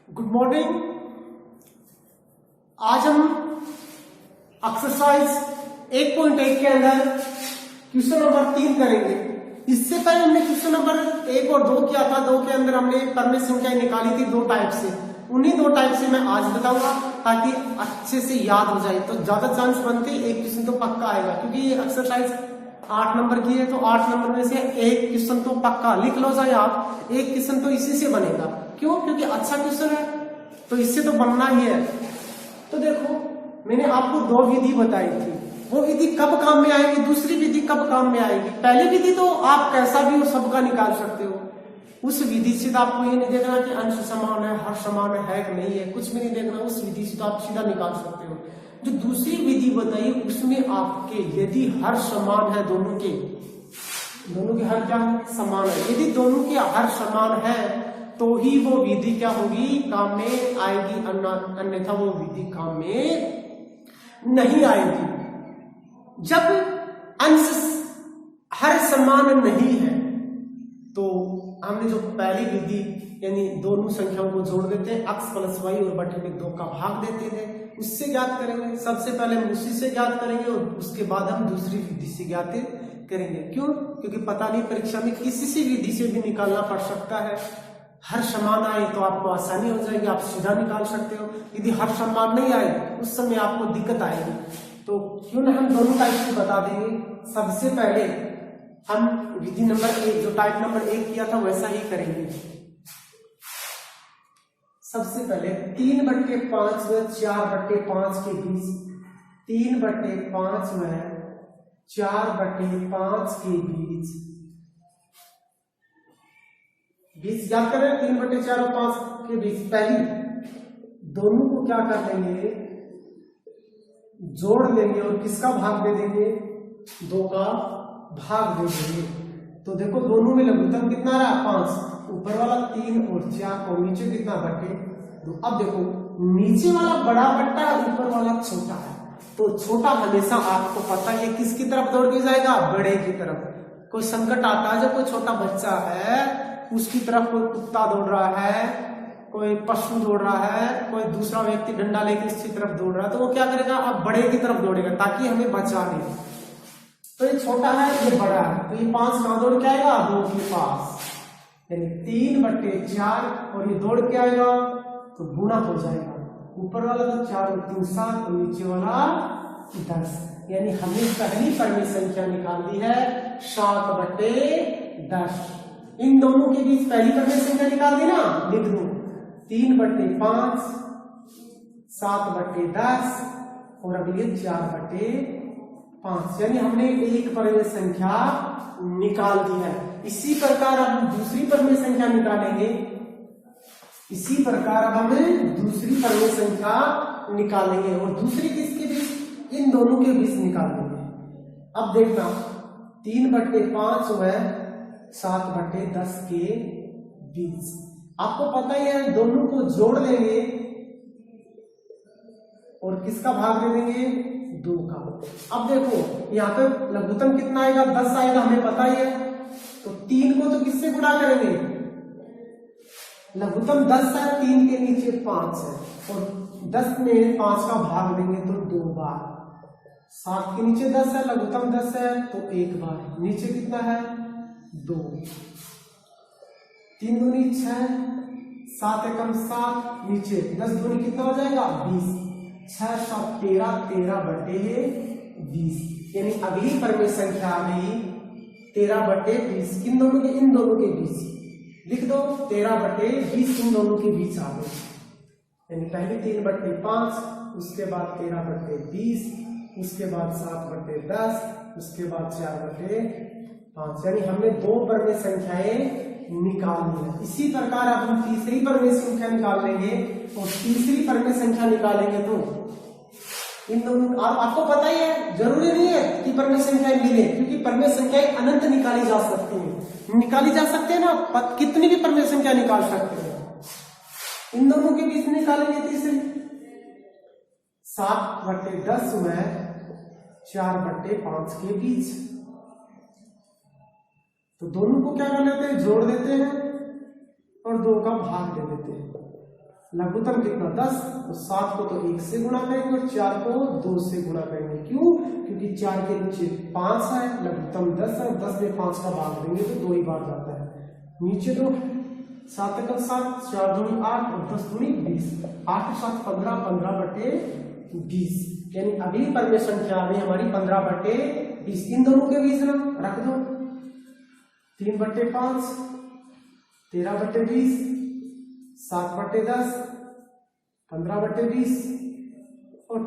Good morning. आज हम exercise 1.1 के अंदर क्वेश्चन नंबर 3 करेंगे। इससे पहले हमने क्वेश्चन नंबर 1 और 2 किया था। 2 के अंदर हमने परमेय संख्या निकाली थी 2 टाइप से। उन्हीं 2 टाइप से मैं आज बताऊंगा ताकि अच्छे से याद हो जाए। तो ज्यादा चांस बनते एक क्वेश्चन तो पक्का आएगा, क्योंकि ये एक्सरसाइज 8 नंबर की है। तो 8 नंबर में से एक क्वेश्चन तो पक्का लिख लो चाहे आप। एक क्वेश्चन तो इसी से बनेगा। क्यों? क्योंकि अच्छा क्वेश्चन है तो इससे तो बनना ही है। तो देखो, मैंने आपको 2 विधि बताई थी। वो विधि कब काम में आएगी, दूसरी विधि कब काम में आएगी। पहली विधि तो आप कैसा भी हो सबका निकाल सकते हो। उस विधि से तो आपको ये नहीं देखना कि अंश समान है, हर समान है कि नहीं है, कुछ भी नहीं देखना। उस विधि से तो आप सीधा निकाल सकते हो। जो दूसरी विधि बताई उसमें आपके यदि हर समान है, दोनों के हर क्या समान है, यदि दोनों के हर समान है तो ही वो विधि क्या होगी, काम में आएगी। अन्यथा वो विधि काम में नहीं आएगी। जब अंश हर समान नहीं है तो हमने जो पहली विधि यानी दोनों संख्याओं को जोड़ देते हैं, x प्लस वाई और बटे में 2 का भाग देते थे, उससे ज्ञात करेंगे। सबसे पहले हम उसी से ज्ञात करेंगे और उसके बाद हम दूसरी विधि से ज्ञात करेंगे। क्यों? क्योंकि पता नहीं परीक्षा में किसी से विधि से भी निकालना पड़ सकता है। हर समान आए तो आपको आसानी हो जाएगी, आप सीधा निकाल सकते हो। यदि हर समान नहीं आए उस समय आपको दिक्कत आएगी। तो क्यों ना हम दोनों टाइप से बता देंगे। सबसे पहले हम विधि नंबर 1 जो टाइप नंबर 1 किया था वैसा ही करेंगे। सबसे पहले 3/5 व 4/5 के बीच, 3/5 व 4/5 के बीच याद करें। 3/4 और 5 के बीच पहली दोनों को क्या कर देंगे, जोड़ लेंगे और किसका भाग दे देंगे, 2 का भाग दे देंगे। तो देखो दोनों में लघुत्तम कितना रहा, 5। ऊपर वाला 3 और 4 और नीचे कितना बटे 2। अब देखो नीचे वाला बड़ा बट्टा है, ऊपर वाला छोटा है। तो छोटा हमेशा आपको पता है किसकी तरफ दौड़ के जाएगा, बड़े की तरफ। कोई संकट आता है जब कोई छोटा बच्चा है उसकी तरफ कोई कुत्ता दौड़ रहा है, कोई पशु दौड़ रहा है, कोई दूसरा व्यक्ति डंडा लेकर इसकी तरफ दौड़ रहा है, तो वो क्या करेगा, अब बड़े की तरफ दौड़ेगा ताकि हमें बचा ले। तो ये छोटा है ये बड़ा है, तो ये 5 कहां दौड़ के आएगा, 2 के पास, यानी 3/4 और ये दौड़ के आएगा तो गुणा हो जाएगा। ऊपर वाला तो 4 और 3 7 और नीचे वाला 10, यानी हमने पहली परमेय संख्या निकाल दी है 7/10। इन दोनों के बीच पहली परमेय संख्या निकाल दी ना, लिख दो 3/5 7/10 और अब ये 4/5, यानी हमने एक परमेय संख्या निकाल दी है। इसी प्रकार अब हम दूसरी परमेय संख्या निकालेंगे। इसी प्रकार अब हमें दूसरी परमेय संख्या निकालेंगे और दूसरी किसके बीच, इन दोनों के बीच निकालेंगे। अब देखना 3/5 व 7/10 के बीच, आपको पता ही है दोनों को जोड़ लेंगे और किसका भाग दे देंगे, 2 का। अब देखो यहाँ पे लघुत्तम कितना आएगा, 10 आएगा, हमें पता ही है। तो 3 को तो किससे गुणा करेंगे, लघुत्तम 10 है, 3 के नीचे 5 है और 10 में 5 का भाग देंगे तो 2 बार। 7 के नीचे 10 है, लघुत्तम 10 है तो 1 बार, नीचे कितना है 2, 3 दूनी 6, 7 एकम 7, नीचे 10 दूनी कितना हो जाएगा 20, 6 7 13, 13/20, यानी अगली परमेय संख्या आ गई 13/20। इन दोनों के बीच लिख दो 13/20, इन दोनों के बीच आ गए। यानी पहले 3/5, उसके बाद 13/20, उसके बाद 7/10, उसके बाद 4/5, यानी हमने 2 परमेय संख्याएं निकाल ली है। इसी प्रकार अब हम तीसरी परमेय संख्या निकाल लेंगे और तीसरी परमेय संख्या निकालेंगे तो इन दोनों, आपको पता ही है जरूरी नहीं है कि परमेय संख्याएं मिले, क्योंकि परमेय संख्याएं अनंत निकाली जा सकती हैं। निकाली जा सकते हैं ना, कितनी भी परमेय संख्या निकाल सकते हैं। इन दोनों के बीच निकालेंगे तीसरी 7/10 व 4/5 के बीच। तो दोनों को क्या कर लेते हैं, जोड़ देते हैं और 2 का भाग दे देते हैं। लघुत्तम कितना 10, तो 7 को तो 1 से गुणा करेंगे और 4 को 2 से गुणा करेंगे। क्यों? क्योंकि 4 के नीचे 5 है, लघुत्तम 10 है, 10 में 5 का भाग देंगे तो 2 ही बार जाता है। नीचे तो 7 एकम 7, 4 दूनी 8 और 10 दूनी 20, 8 के साथ 15, 15/20, यानी अगली परमेय संख्या आ गई हमारी 15/20। इन दोनों के बीच ना रख दो 3/5, 13/20, 7/10, 15/20 और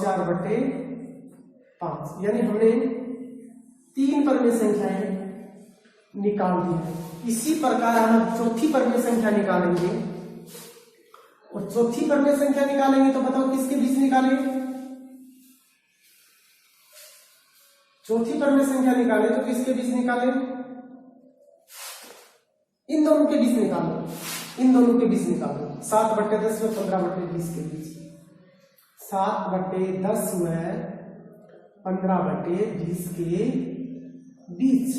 4/5, यानी हमने 3 परमेय संख्याएं निकाल दी है। इसी प्रकार हम चौथी परमेय संख्या निकालेंगे, और चौथी परमेय संख्या निकालेंगे तो बताओ किसके बीच निकालेंगे? चौथी परमेय संख्या निकाले तो किसके बीच निकाले? इन दोनों के बीच निकालो, इन दोनों के बीच निकालो। 7/10 व 15/20 के बीच, 7/10 व 15/20 के बीच।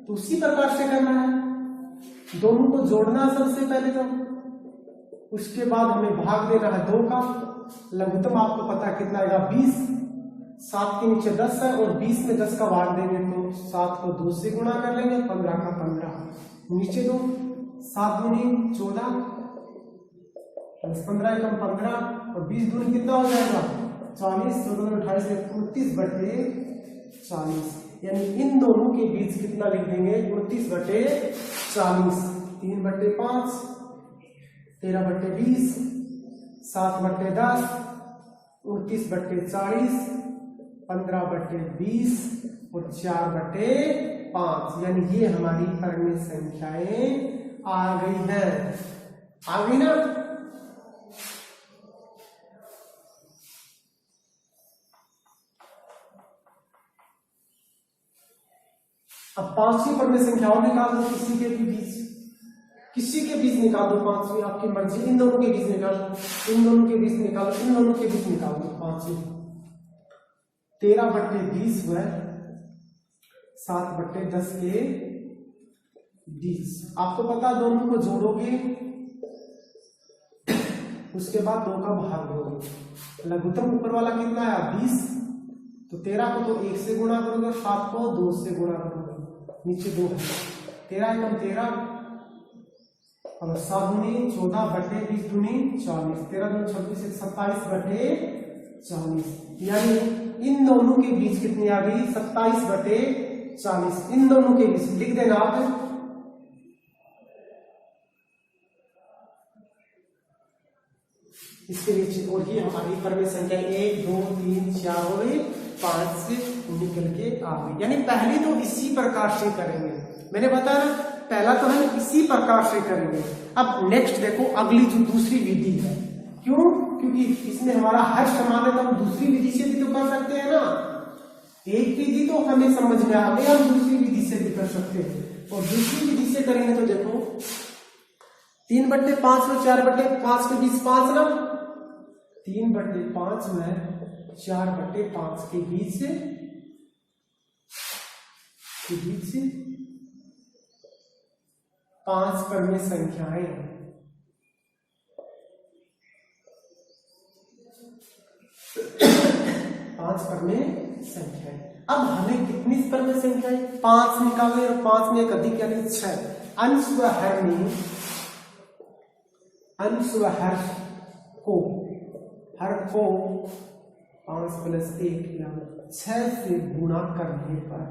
तो उसी प्रकार से करना है, दोनों को जोड़ना है सबसे पहले तो, उसके बाद हमें भाग देना है 2 का। लघुत्तम आपको पता कितना आएगा 20, 7 के नीचे 10 है और 20 में 10 का भाग देंगे तो 7 को 2 से गुणा कर लेंगे, 15 का 15, नीचे दो 7 दूनी 14, 15 एकम 15 और 20 दूनी कितना हो जाएगा 40, 14 28 29/40, यानी इन दोनों के बीच कितना लिख देंगे 29/40। 3/5, 13/20, 7/10, 29/40, 15/20 और 4/5, यानी ये हमारी परमेय संख्याएं आ गई है। आ गई ना? अब पांचवी परमेय संख्या और निकाल दो, किसी के भी बीच, किसी के बीच निकाल दो। पांचवी आपकी मर्जी, इन दोनों के बीच निकालो, इन दोनों के बीच निकालो, इन दोनों के बीच निकाल दो। पांचवी 13/20 व 7/10 के बीच। आपको पता दोनों को जोड़ोगे उसके बाद 2 का भाग दोगे। लघुत्तम ऊपर वाला कितना है 20, तो 13 को तो 1 से गुणा करोगे, 7 को 2 से गुणा करोगे, नीचे 2 है। 13 एकम 13 और 7 दूनी 14/20 दूनी 40, 13 दूनी 26, 27/40, यानी इन दोनों के बीच कितनी आ गई 27/40। इन दोनों के बीच लिख देना आप, इसके नीचे। और ये हमारी परमेय संख्या 1 2 3 4 हो गई, 5 से निकल के आ गई। यानी पहले तो इसी प्रकार से करेंगे, मैंने बताया ना, पहला तो हम इसी प्रकार से करेंगे। अब नेक्स्ट देखो अगली जो दूसरी विधि है, क्यों? क्योंकि इसमें हमारा हर समान है, तो हम दूसरी विधि से भी तो कर सकते हैं ना। एक विधि तो हमें समझ में आ गई, हम दूसरी विधि से भी कर सकते हैं। और दूसरी विधि से करेंगे तो देखो 3/5 और 4/5 के बीच 5 ना, 3/5 में 4/5 के बीच से 5 परमेय संख्याएं। 5 परमेय संख्याएं। अब हमें कितनी परमेय संख्याएं 5 निकालने, और 5 में एक अधिक यानी 6। अंश व हर में, अंश व हर को 5 + 1 या 6 से गुणा करने पर,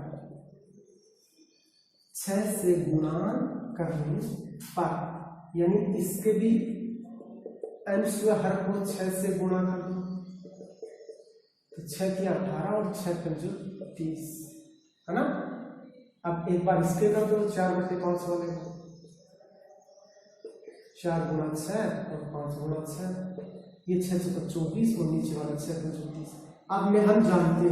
6 से गुणा करने पर, यानी इसके भी अंश व हर को 6 से गुणा कर दो, तो 6 की 18 और 6 पंजो 30, है ना। अब एक बार इसके कर दो 4/5 वाले को, 4 गुणा 6 और 5 गुणा 6, ये 6 से 24 और नीचे वाला 6 से 34। अब में हम जानते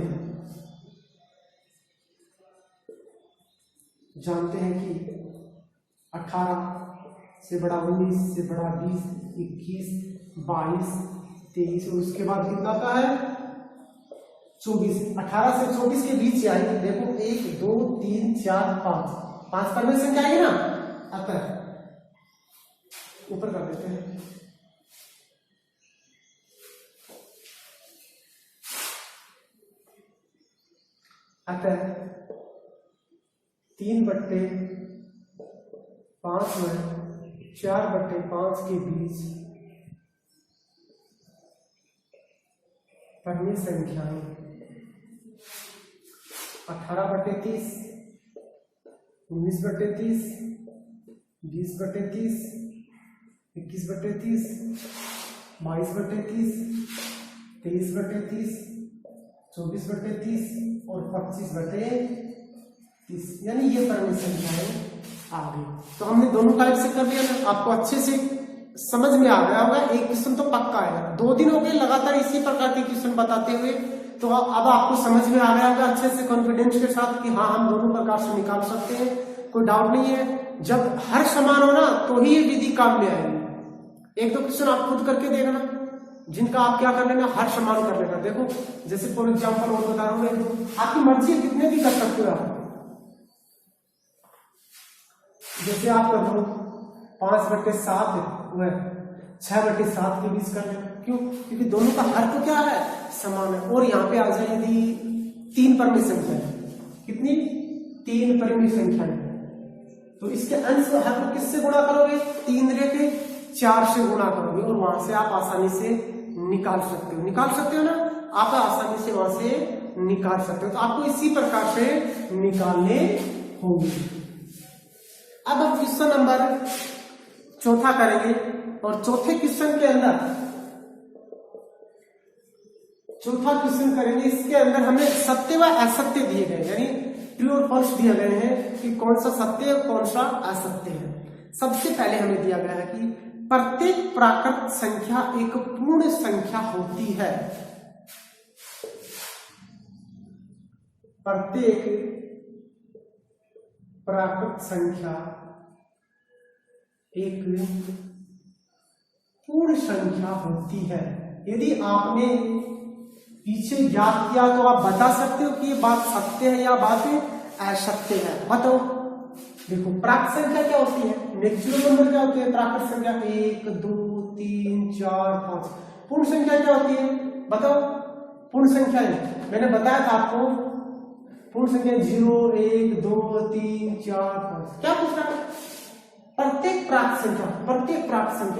हैं कि 18 से बड़ा 19 से बड़ा 20, 21, 22, 23 और उसके बाद कितना आता है 24। 18 से 24 के बीच आएगी, देखो 1 2 3 4 5 परमेय संख्या आएगी ना। आता है ऊपर कर देते हैं अतः 3/5 में 4/5 के बीच परिमेय संख्याएं 18/30, 19/30, 20/30, 21/30, 22/30, 23/30, 24/30 और 25/30, यानी ये परिमेय संख्याएं आ गई। तो हमने दोनों टाइप से कर लिया ना, आपको अच्छे से समझ में आ गया होगा। एक क्वेश्चन तो पक्का है, 2 दिन हो गए लगातार इसी प्रकार के क्वेश्चन बताते हुए, तो अब आपको समझ में आ गया होगा अच्छे से कॉन्फिडेंस के साथ कि हाँ हम दोनों प्रकार से निकाल सकते हैं, कोई डाउट नहीं है। जब हर समान हो ना तो ही ये विधि काम में आएगी। 1-2 क्वेश्चन आप खुद करके देखना, जिनका आप क्या कर लेना, हर समान कर लेना। देखो जैसे फॉर एग्जाम्पल और बता रहा हूँ, आपकी मर्जी है, कितने भी कर सकते हो आप। जैसे आप कर लो 5/7 हुआ, 6/7 के बीच कर लेना। क्यों? क्योंकि दोनों का हर तो क्या है, समान है। और यहाँ पे आ जाए यदि 3 परिमेय संख्या है, कितनी? 3 परिमेय संख्या है, तो इसके अंश हर को किससे गुणा करोगे? 3 रेखे 4 से गुणा करोगे और वहां से आप आसानी से निकाल सकते हो। निकाल सकते हो ना, आप आसानी से वहां से निकाल सकते हो। तो आपको इसी प्रकार से निकालने होंगे। अब हम क्वेश्चन नंबर 4 करेंगे और चौथे क्वेश्चन के अंदर करेंगे। इसके अंदर हमें सत्य व असत्य दिए गए, यानी ट्रू और फॉल्स दिए गए हैं कि कौन सा सत्य और कौन सा असत्य है। सबसे पहले हमें दिया गया है कि प्रत्येक प्राकृत संख्या एक पूर्ण संख्या होती है। प्रत्येक प्राकृत संख्या एक पूर्ण संख्या होती है। यदि आपने पीछे याद किया तो आप बता सकते हो कि ये बात सत्य है या बात असत्य है। बताओ। देखो प्राकृत संख्या क्या होती है, नेचुरल नंबर क्या होती है, प्राकृत संख्या 1 2 3 4 5। पूर्ण संख्या क्या होती है बताओ। पूर्ण संख्या मैंने बताया था आपको, पूर्ण संख्या 0 1 2 3 4 5। क्या पूछ रहा है? प्रत्येक प्राकृत संख्या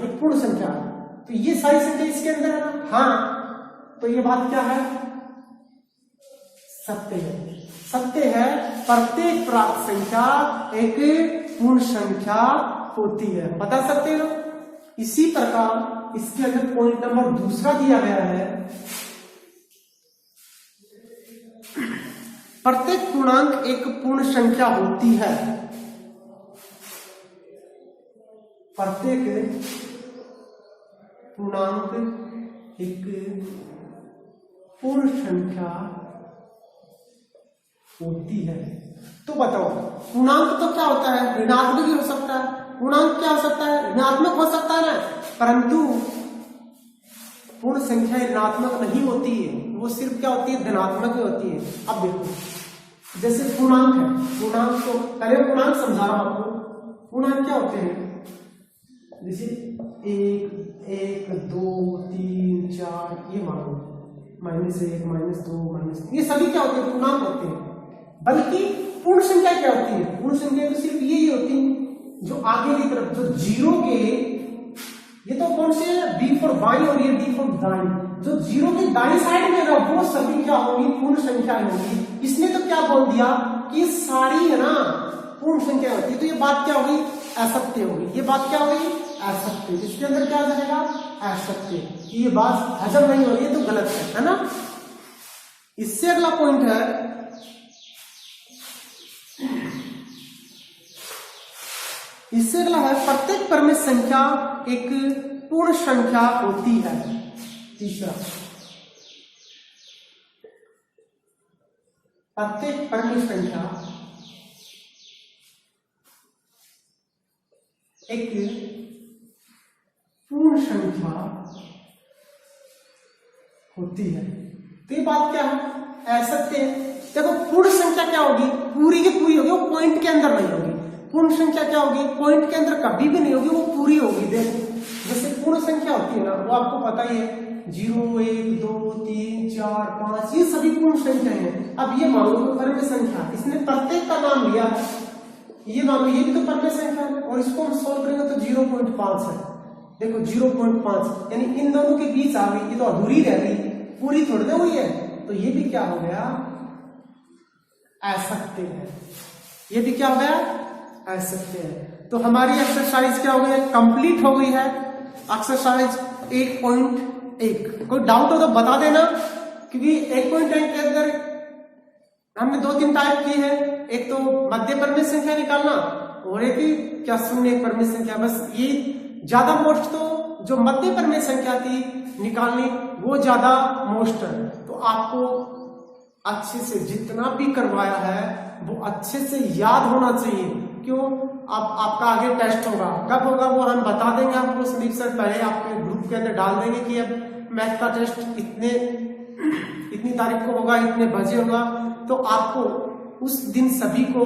एक पूर्ण संख्या है। तो ये सारी संख्या इसके अंदर है ना? हाँ, तो ये बात क्या है? सत्य है। सत्य है, प्रत्येक प्राकृत संख्या एक पूर्ण संख्या होती है। बता सकते हो। इसी प्रकार इसके अंदर पॉइंट नंबर 2 दिया गया है, प्रत्येक पूर्णांक एक पूर्ण संख्या होती है। प्रत्येक पूर्णांक एक पूर्ण संख्या होती है। तो बताओ पूर्णांक तो क्या होता है? ऋणात्मक भी हो सकता है। पूर्णांक क्या हो सकता है? ऋणात्मक हो सकता है ना, परंतु पूर्ण संख्या ऋणात्मक नहीं होती है, वो सिर्फ क्या होती है? धनात्मक ही होती है। अब देखो जैसे पूर्णांक है, पूर्णांक तो पहले पूर्णांक समझा रहा हूं आपको। पूर्णांक क्या होते हैं? जैसे 1 1 2 3 4 ये मानो, -1 -2 -3, ये सभी क्या होते हैं? पूर्णांक होते हैं। बल्कि पूर्ण संख्या क्या होती है? पूर्ण संख्या तो सिर्फ यही होती है जो आगे की तरफ, जो 0 के, ये तो कौन से B फॉर बाई और ये D फॉर दाई, जो 0 के दाई साइड में है वो सभी क्या होगी? पूर्ण संख्या होगी। इसने तो क्या बोल दिया कि सारी है ना पूर्ण संख्या होती है। तो ये बात क्या होगी? असत्य होगी। ये बात क्या होगी? असत्य। इसके अंदर क्या आ जाएगा? असत्य। ये बात हजम नहीं हो रही है तो गलत है ना। इससे अगला पॉइंट है, इससे अगला है प्रत्येक परिमेय संख्या एक पूर्ण संख्या होती है। तीसरा, प्रत्येक परिमेय संख्या एक पूर्ण संख्या होती है। तो ये बात क्या है? असत्य है। देखो पूर्ण संख्या क्या होगी? पूरी की पूरी होगी, वो पॉइंट के अंदर नहीं होगी। पूर्ण संख्या क्या होगी? पॉइंट के अंदर कभी भी नहीं होगी, वो पूरी होगी। देखो जैसे पूर्ण संख्या होती है ना, वो आपको पता ही है 0 1 2 3 4 5 ये सभी पूर्ण संख्या हैं। अब ये मान लो परम संख्या, इसने प्रत्येक का नाम लिया, ये मान लो ये भी तो परम संख्या है और इसको हम सोल्व करेंगे तो 0.5 है। देखो 0.5 यानी इन दोनों के बीच आ गई, ये तो अधूरी रह गई, पूरी थोड़ी ना हुई है, तो ये भी क्या हो गया, असत्य है। ये भी क्या हो गया, असत्य है। तो हमारी एक्सरसाइज क्या हो गई, कंप्लीट हो गई है एक्सरसाइज 1.1। कोई डाउट हो तो बता देना, क्योंकि 1.1 के अंदर हमने 2-3 टाइप की है, एक तो मध्य परमेय संख्या निकालना और एक ही क्या शून्य परमेय संख्या। बस ये ज्यादा मोस्ट तो जो मध्य परमेय संख्या थी निकालनी वो ज्यादा मोस्ट है। तो आपको अच्छे से जितना भी करवाया है वो अच्छे से याद होना चाहिए। क्यों, अब आपका आगे टेस्ट होगा, कब होगा वो हम बता देंगे आपको। संदीप सर पहले आपके ग्रुप के अंदर डाल देंगे कि अब मैथ का टेस्ट इतनी तारीख को होगा, इतने बजे होगा। तो आपको उस दिन सभी को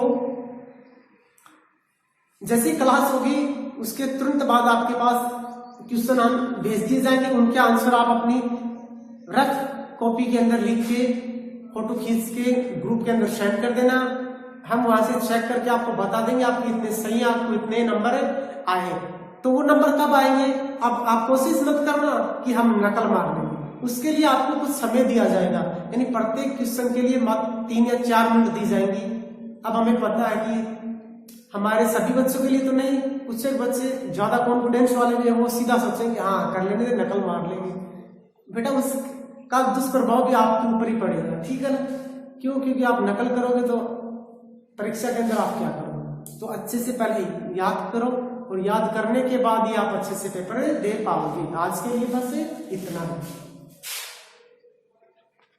जैसी क्लास होगी उसके तुरंत बाद आपके पास क्वेश्चन हम भेज दिए जाएंगे, उनके आंसर आप अपनी रफ कॉपी के अंदर लिख के फोटो खींच के ग्रुप के अंदर सेंड कर देना। हम वहां से चेक करके आपको बता देंगे आपके इतने सही, आपको इतने नंबर आए। तो वो नंबर कब आएंगे, अब आप कोशिश मत करना कि हम नकल मार लेंगे, उसके लिए आपको कुछ समय दिया जाएगा, यानी प्रत्येक क्वेश्चन के लिए 3 या 4 मिनट दी जाएंगी। अब हमें पता है कि हमारे सभी बच्चों के लिए तो नहीं, कुछ एक बच्चे ज्यादा कॉन्फिडेंस वाले भी हैं, वो सीधा सोचेंगे हाँ कर लेने, नकल मार लेंगे। बेटा उसका दुष्प्रभाव भी आपके ऊपर ही पड़ेगा, ठीक है ना। क्यों, क्योंकि आप नकल करोगे तो परीक्षा के अंदर आप क्या करोगे। तो अच्छे से पहले याद करो और याद करने के बाद ही आप अच्छे से पेपर दे पाओगे। आज के लिए बस इतना।